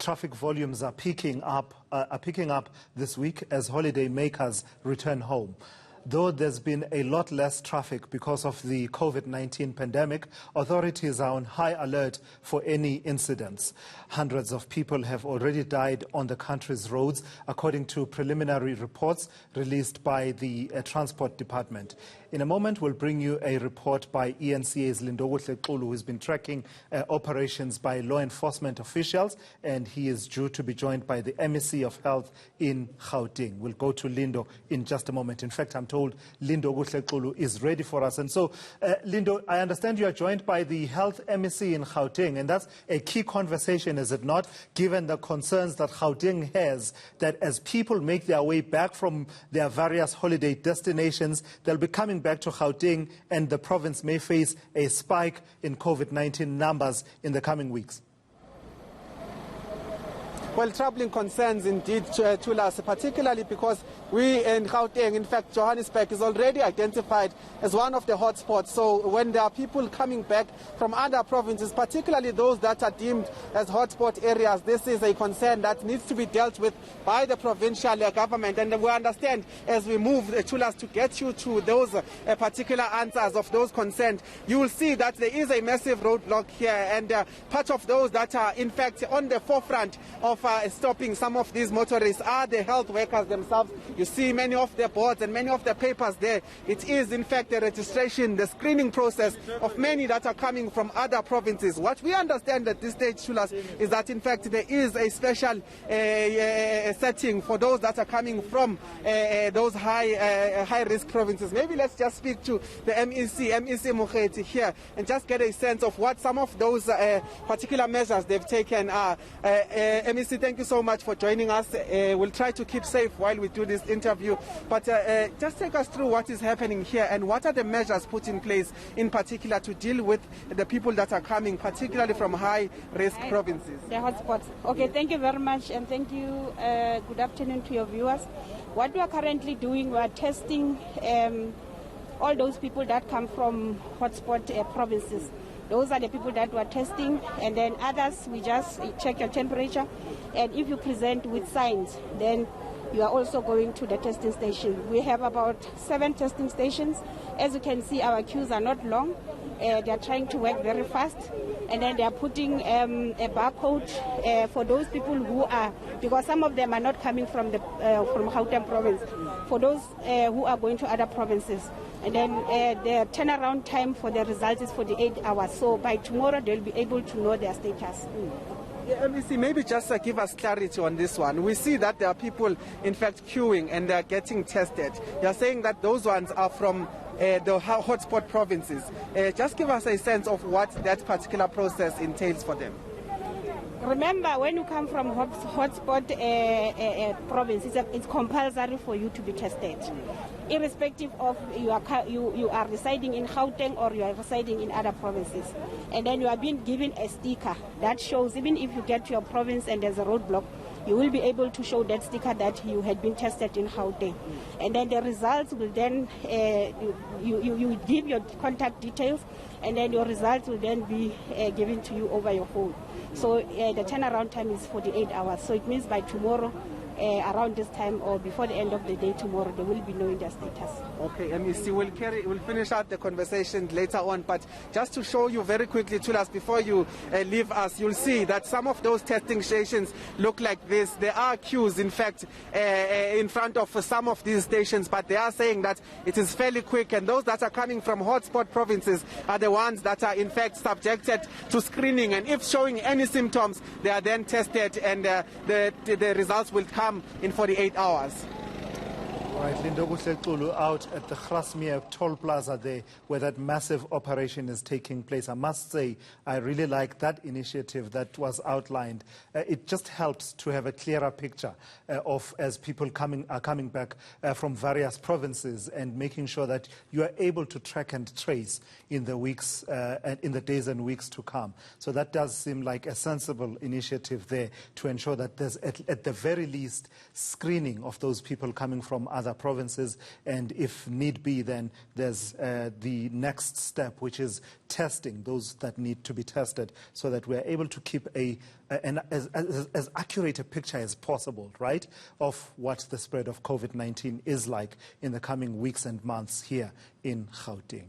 traffic volumes are picking up this week as holidaymakers return home. Though there's been a lot less traffic because of the COVID-19 pandemic, authorities are on high alert for any incidents. Hundreds of people have already died on the country's roads, according to preliminary reports released by the Transport Department. In a moment, we'll bring you a report by eNCA's Lindokuhle Xulu, who has been tracking operations by law enforcement officials, and he is due to be joined by the MEC of Health in Gauteng. We'll go to Lindo in just a moment. In fact, I'm told Lindokuhle Xulu is ready for us. And so, Lindo, I understand you are joined by the Health MEC in Gauteng, and that's a key conversation, is it not, given the concerns that Gauteng has, that as people make their way back from their various holiday destinations, they'll be coming back to Gauteng, and the province may face a spike in COVID-19 numbers in the coming weeks. Well, troubling concerns indeed, Tulas, particularly because we in Gauteng, in fact, Johannesburg is already identified as one of the hotspots. So when there are people coming back from other provinces, particularly those that are deemed as hotspot areas, this is a concern that needs to be dealt with by the provincial government. And we understand as we move, Tulas, to get you to those particular answers of those concerned, you will see that there is a massive roadblock here, and part of those that are in fact on the forefront of stopping some of these motorists are the health workers themselves. You see many of the boards and many of the papers there. It is in fact the registration, the screening process of many that are coming from other provinces. What we understand at this stage, Chulas, is that in fact there is a special setting for those that are coming from those high risk provinces. Maybe let's just speak to the MEC Mokgweetsi here and just get a sense of what some of those particular measures they've taken are. MEC, thank you so much for joining us. We'll try to keep safe while we do this interview, but just take us through what is happening here and what are the measures put in place in particular to deal with the people that are coming, particularly from high-risk provinces. The hotspots. Okay, thank you very much, and thank you. Good afternoon to your viewers. What we are currently doing, we are testing all those people that come from hotspot provinces. Those are the people that we are testing, and then others, we just check your temperature, and if you present with signs, then you are also going to the testing station. We have about 7 testing stations. As you can see, our queues are not long. They are trying to work very fast, and then they are putting a barcode for those people who are, because some of them are not coming from the from Gauteng province, for those who are going to other provinces. And then the turnaround time for the results is 48 hours. So by tomorrow, they'll be able to know their status. Yeah, MEC, maybe just give us clarity on this one. We see that there are people, in fact, queuing and they're getting tested. You're saying that those ones are from the hotspot provinces. Just give us a sense of what that particular process entails for them. Remember, when you come from hotspot province, it's compulsory for you to be tested, irrespective of you are residing in Gauteng or you are residing in other provinces. And then you are being given a sticker that shows, even if you get to your province and there's a roadblock, you will be able to show that sticker that you had been tested in Gauteng. And then the results will then, you give your contact details, and then your results will then be given to you over your phone. So the turnaround time is 48 hours. So it means by tomorrow, around this time or before the end of the day tomorrow, they will be knowing their status. Okay, MEC, we'll finish out the conversation later on, but just to show you very quickly, Tulas, before you leave us, you'll see that some of those testing stations look like this. There are queues, in fact, in front of some of these stations, but they are saying that it is fairly quick, and those that are coming from hotspot provinces are the ones that are, in fact, subjected to screening, and if showing any symptoms, they are then tested, and the results will come in 48 hours. All right, Lindokuhle Xulu out at the Grasmere toll plaza there, where that massive operation is taking place. I must say, I really like that initiative that was outlined. It just helps to have a clearer picture of as people are coming back from various provinces, and making sure that you are able to track and trace in the weeks and in the days and weeks to come. So that does seem like a sensible initiative there to ensure that there's at the very least screening of those people coming from other other provinces. And if need be, then there's the next step, which is testing those that need to be tested, so that we're able to keep as accurate a picture as possible, right, of what the spread of COVID-19 is like in the coming weeks and months here in Gauteng.